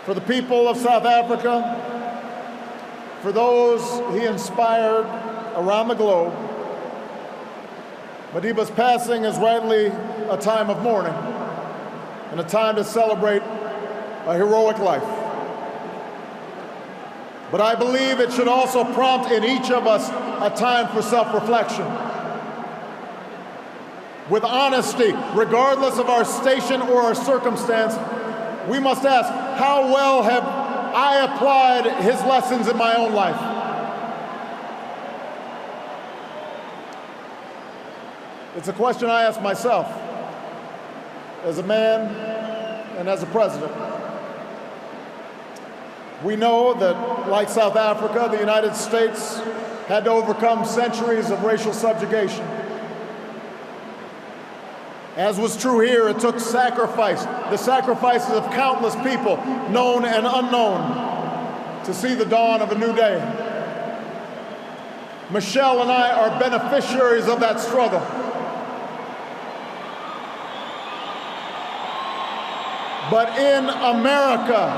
For the people of South Africa, for those he inspired around the globe, Madiba's passing is rightly a time of mourning and a time to celebrate a heroic life. But I believe it should also prompt in each of us a time for self-reflection. With honesty, regardless of our station or our circumstance, we must ask, how well have I applied his lessons in my own life? It's a question I ask myself as a man and as a president. We know that, like South Africa, the United States had to overcome centuries of racial subjugation. As was true here, it took sacrifice, the sacrifices of countless people, known and unknown, to see the dawn of a new day. Michelle and I are beneficiaries of that struggle. But in America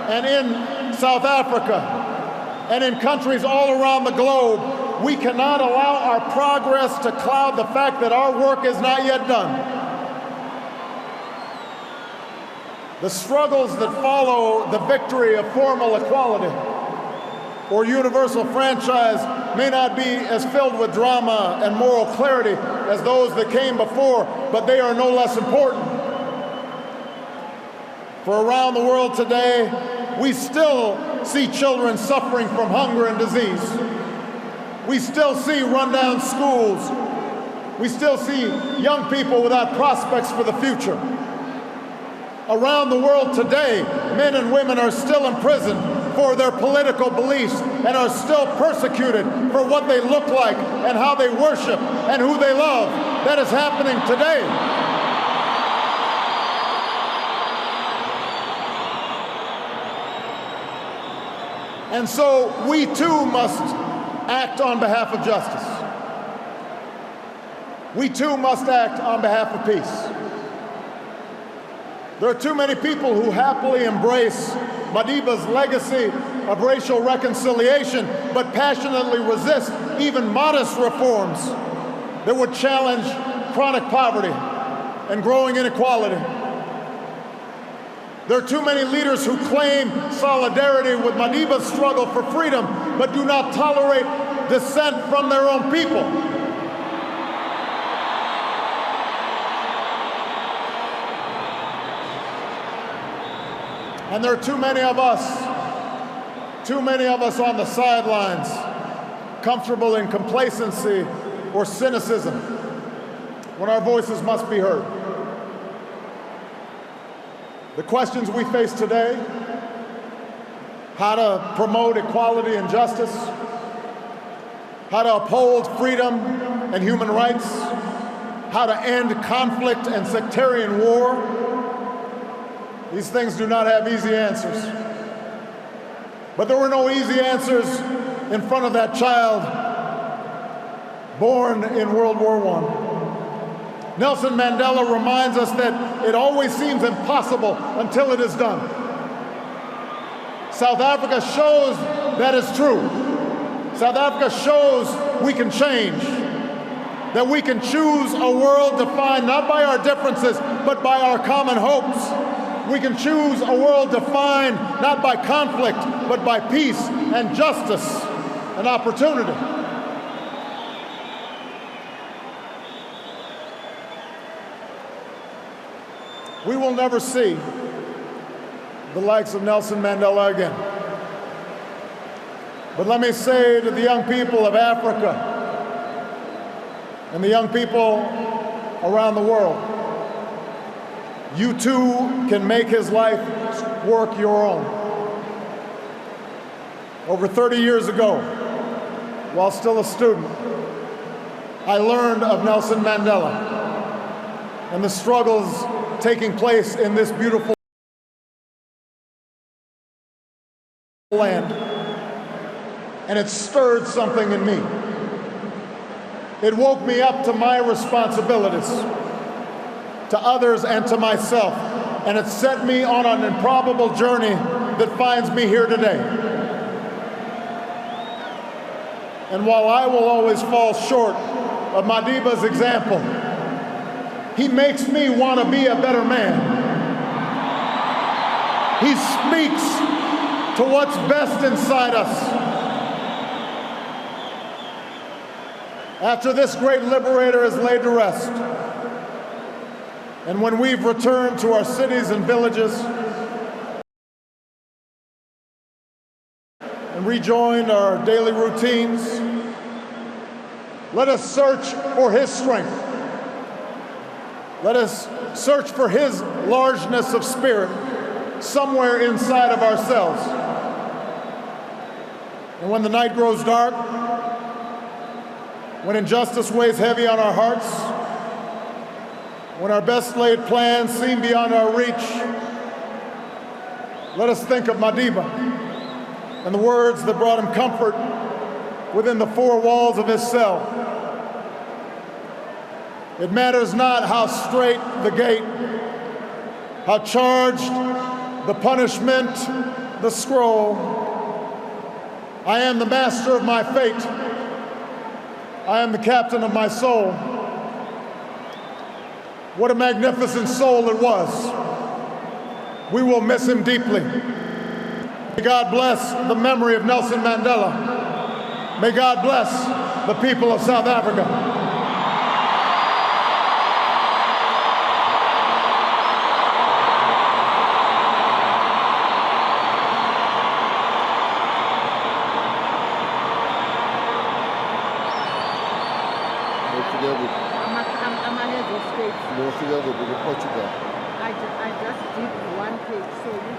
and in South Africa and in countries all around the globe, we cannot allow our progress to cloud the fact that our work is not yet done. The struggles that follow the victory of formal equality or universal franchise may not be as filled with drama and moral clarity as those that came before, but they are no less important. For around the world today, we still see children suffering from hunger and disease. We still see rundown schools. We still see young people without prospects for the future. Around the world today, men and women are still imprisoned for their political beliefs and are still persecuted for what they look like and how they worship and who they love. That is happening today. And so we too must act on behalf of justice. We too must act on behalf of peace. There are too many people who happily embrace Madiba's legacy of racial reconciliation, but passionately resist even modest reforms that would challenge chronic poverty and growing inequality. There are too many leaders who claim solidarity with Madiba's struggle for freedom, but do not tolerate dissent from their own people. And there are too many of us on the sidelines, comfortable in complacency or cynicism, when our voices must be heard. The questions we face today, how to promote equality and justice, how to uphold freedom and human rights, how to end conflict and sectarian war, these things do not have easy answers. But there were no easy answers in front of that child born in World War I. Nelson Mandela reminds us that it always seems impossible until it is done. South Africa shows that is true. South Africa shows we can change, that we can choose a world defined not by our differences, but by our common hopes. We can choose a world defined not by conflict, but by peace and justice and opportunity. We will never see the likes of Nelson Mandela again. But let me say to the young people of Africa and the young people around the world, you too can make his life work your own. Over 30 years ago, while still a student, I learned of Nelson Mandela and the struggles taking place in this beautiful land. And it stirred something in me. It woke me up to my responsibilities, to others and to myself, and it set me on an improbable journey that finds me here today. And while I will always fall short of Madiba's example, he makes me want to be a better man. He speaks to what's best inside us. After this great liberator is laid to rest, and when we've returned to our cities and villages and rejoined our daily routines, let us search for his strength. Let us search for his largeness of spirit somewhere inside of ourselves. And when the night grows dark, when injustice weighs heavy on our hearts, when our best laid plans seem beyond our reach, let us think of Madiba and the words that brought him comfort within the four walls of his cell. It matters not how straight the gate, how charged the punishment, the scroll. I am the master of my fate. I am the captain of my soul. What a magnificent soul it was. We will miss him deeply. May God bless the memory of Nelson Mandela. May God bless the people of South Africa. I'm Portugal. I just did one page, so